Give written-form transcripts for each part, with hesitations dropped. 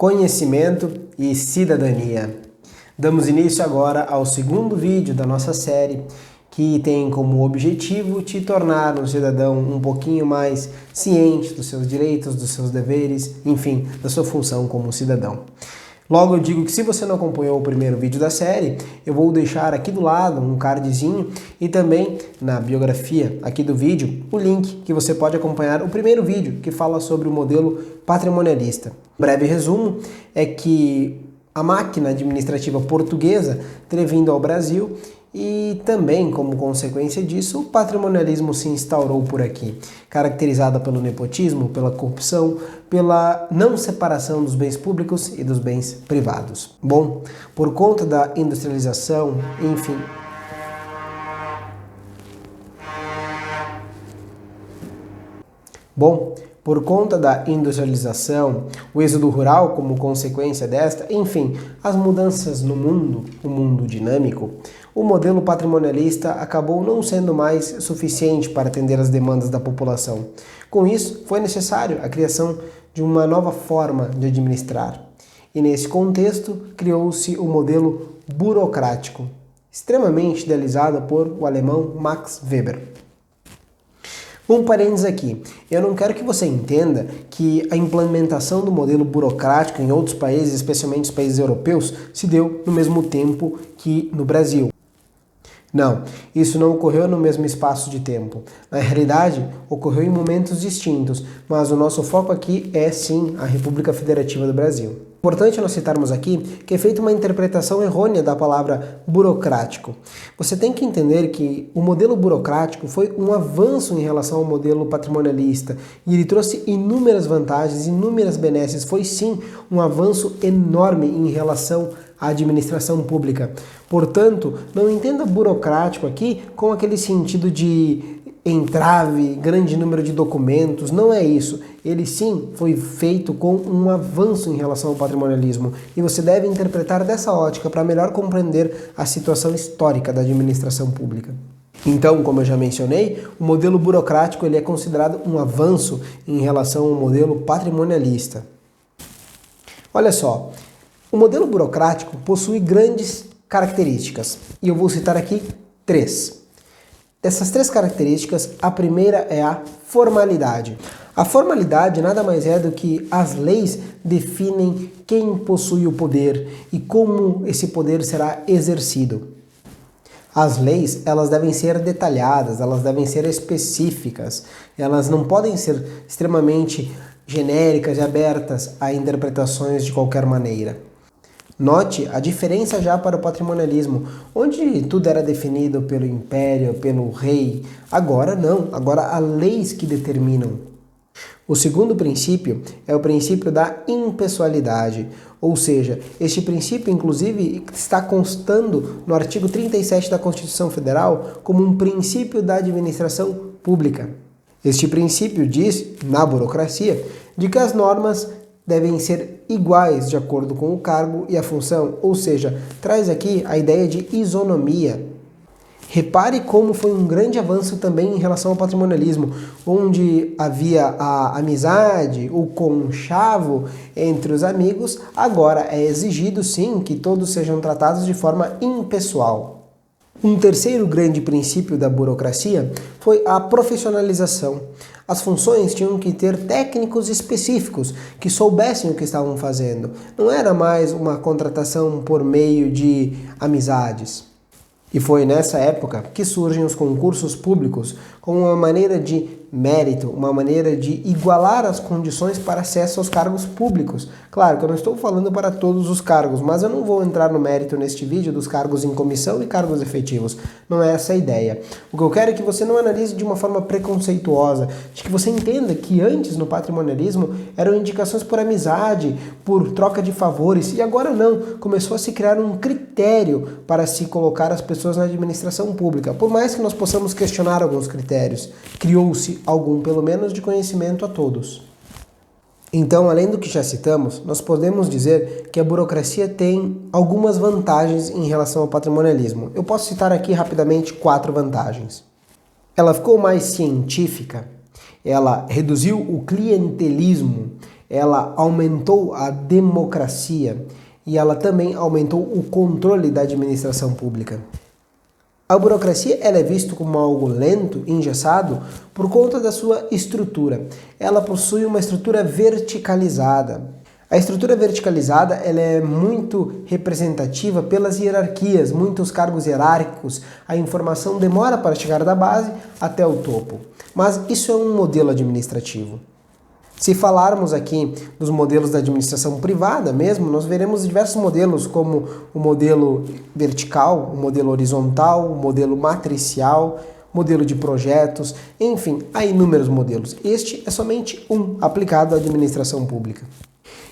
Conhecimento e cidadania. Damos início agora ao segundo vídeo da nossa série, que tem como objetivo te tornar um cidadão um pouquinho mais ciente dos seus direitos, dos seus deveres, enfim, da sua função como cidadão. Logo eu digo que se você não acompanhou o primeiro vídeo da série, eu vou deixar aqui do lado um cardzinho e também na biografia aqui do vídeo o link que você pode acompanhar o primeiro vídeo que fala sobre o modelo patrimonialista. Um breve resumo é que a máquina administrativa portuguesa teria vindo ao Brasil e também, como consequência disso, o patrimonialismo se instaurou por aqui, caracterizada pelo nepotismo, pela corrupção, pela não separação dos bens públicos e dos bens privados. Bom, por conta da industrialização, enfim... Por conta da industrialização, o êxodo rural como consequência desta, enfim, as mudanças no mundo, o mundo dinâmico, o modelo patrimonialista acabou não sendo mais suficiente para atender as demandas da população. Com isso, foi necessário a criação de uma nova forma de administrar. E nesse contexto, criou-se o modelo burocrático, extremamente idealizado por o alemão Max Weber. Um parênteses aqui, eu não quero que você entenda que a implementação do modelo burocrático em outros países, especialmente os países europeus, se deu no mesmo tempo que no Brasil. Não, isso não ocorreu no mesmo espaço de tempo. Na realidade, ocorreu em momentos distintos, mas o nosso foco aqui é sim a República Federativa do Brasil. Importante nós citarmos aqui que é feita uma interpretação errônea da palavra burocrático. Você tem que entender que o modelo burocrático foi um avanço em relação ao modelo patrimonialista e ele trouxe inúmeras vantagens, inúmeras benesses. Foi sim um avanço enorme em relação à administração pública. Portanto, não entenda burocrático aqui com aquele sentido de entrave, grande número de documentos, não é isso. Ele sim foi feito com um avanço em relação ao patrimonialismo e você deve interpretar dessa ótica para melhor compreender a situação histórica da administração pública. Então, como eu já mencionei, o modelo burocrático ele é considerado um avanço em relação ao modelo patrimonialista. Olha só, o modelo burocrático possui grandes características e eu vou citar aqui três. Dessas três características, a primeira é a formalidade. A formalidade nada mais é do que as leis definem quem possui o poder e como esse poder será exercido. As leis, elas devem ser detalhadas, elas devem ser específicas, elas não podem ser extremamente genéricas e abertas a interpretações de qualquer maneira. Note a diferença já para o patrimonialismo, onde tudo era definido pelo império, pelo rei. Agora não, agora há leis que determinam. O segundo princípio é o princípio da impessoalidade, ou seja, este princípio inclusive está constando no artigo 37 da Constituição Federal como um princípio da administração pública. Este princípio diz, na burocracia, de que as normas devem ser iguais de acordo com o cargo e a função, ou seja, traz aqui a ideia de isonomia. Repare como foi um grande avanço também em relação ao patrimonialismo, onde havia a amizade, o conchavo entre os amigos, agora é exigido sim que todos sejam tratados de forma impessoal. Um terceiro grande princípio da burocracia foi a profissionalização. As funções tinham que ter técnicos específicos que soubessem o que estavam fazendo. Não era mais uma contratação por meio de amizades. E foi nessa época que surgem os concursos públicos como uma maneira de mérito, uma maneira de igualar as condições para acesso aos cargos públicos. Claro que eu não estou falando para todos os cargos, mas eu não vou entrar no mérito neste vídeo dos cargos em comissão e cargos efetivos. Não é essa a ideia. O que eu quero é que você não analise de uma forma preconceituosa, de que você entenda que antes no patrimonialismo eram indicações por amizade, por troca de favores, e agora não. Começou a se criar um critério para se colocar as pessoas na administração pública. Por mais que nós possamos questionar alguns critérios, criou-se algum, pelo menos, de conhecimento a todos. Então, além do que já citamos, nós podemos dizer que a burocracia tem algumas vantagens em relação ao patrimonialismo. Eu posso citar aqui rapidamente 4 vantagens. Ela ficou mais científica, ela reduziu o clientelismo, ela aumentou a democracia e ela também aumentou o controle da administração pública. A burocracia ela é vista como algo lento, engessado, por conta da sua estrutura. Ela possui uma estrutura verticalizada. A estrutura verticalizada ela é muito representativa pelas hierarquias, muitos cargos hierárquicos. A informação demora para chegar da base até o topo. Mas isso é um modelo administrativo. Se falarmos aqui dos modelos da administração privada mesmo, nós veremos diversos modelos, como o modelo vertical, o modelo horizontal, o modelo matricial, modelo de projetos, enfim, há inúmeros modelos. Este é somente um aplicado à administração pública.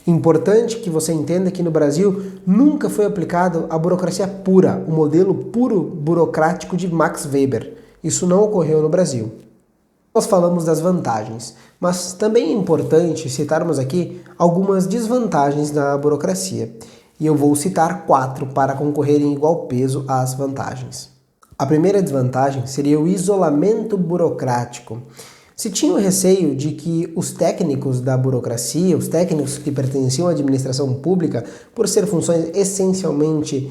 Importante que você entenda que no Brasil nunca foi aplicado a burocracia pura, o modelo puro burocrático de Max Weber. Isso não ocorreu no Brasil. Nós falamos das vantagens, mas também é importante citarmos aqui algumas desvantagens da burocracia. E eu vou citar 4 para concorrer em igual peso às vantagens. A primeira desvantagem seria o isolamento burocrático. Se tinha o receio de que os técnicos da burocracia, os técnicos que pertenciam à administração pública, por ser funções essencialmente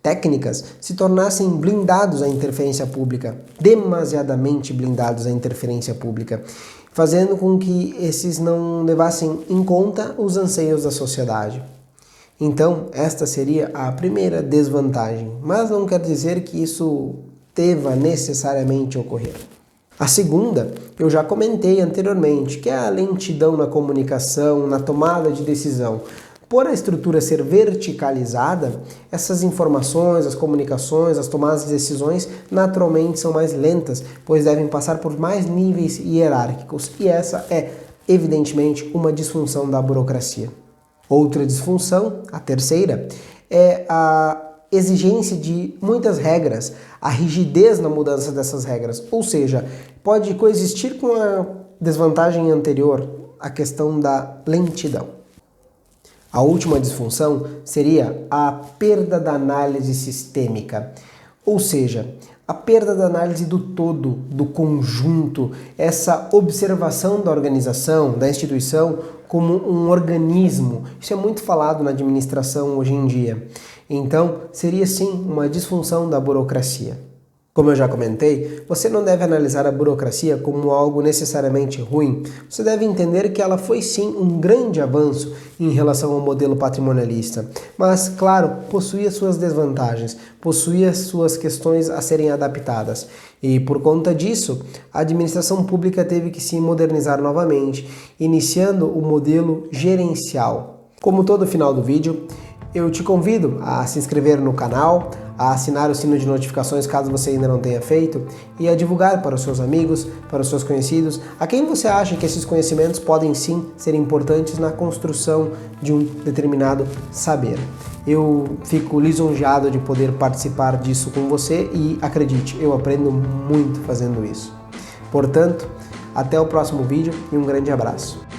técnicas, se tornassem blindados à interferência pública, demasiadamente blindados à interferência pública, fazendo com que esses não levassem em conta os anseios da sociedade. Então, esta seria a primeira desvantagem, mas não quer dizer que isso deva necessariamente ocorrer. A segunda, eu já comentei anteriormente, que é a lentidão na comunicação, na tomada de decisão. Por a estrutura ser verticalizada, essas informações, as comunicações, as tomadas de decisões naturalmente são mais lentas, pois devem passar por mais níveis hierárquicos, e essa é, evidentemente, uma disfunção da burocracia. Outra disfunção, a terceira, é a exigência de muitas regras, a rigidez na mudança dessas regras, ou seja, pode coexistir com a desvantagem anterior, a questão da lentidão. A última disfunção seria a perda da análise sistêmica, ou seja, a perda da análise do todo, do conjunto, essa observação da organização, da instituição como um organismo. Isso é muito falado na administração hoje em dia. Então, seria sim uma disfunção da burocracia. Como eu já comentei, você não deve analisar a burocracia como algo necessariamente ruim. Você deve entender que ela foi sim um grande avanço em relação ao modelo patrimonialista. Mas, claro, possuía suas desvantagens, possuía suas questões a serem adaptadas. E por conta disso, a administração pública teve que se modernizar novamente, iniciando o modelo gerencial. Como todo final do vídeo, eu te convido a se inscrever no canal, a assinar o sino de notificações caso você ainda não tenha feito e a divulgar para os seus amigos, para os seus conhecidos, a quem você acha que esses conhecimentos podem sim ser importantes na construção de um determinado saber. Eu fico lisonjeado de poder participar disso com você e acredite, eu aprendo muito fazendo isso. Portanto, até o próximo vídeo e um grande abraço.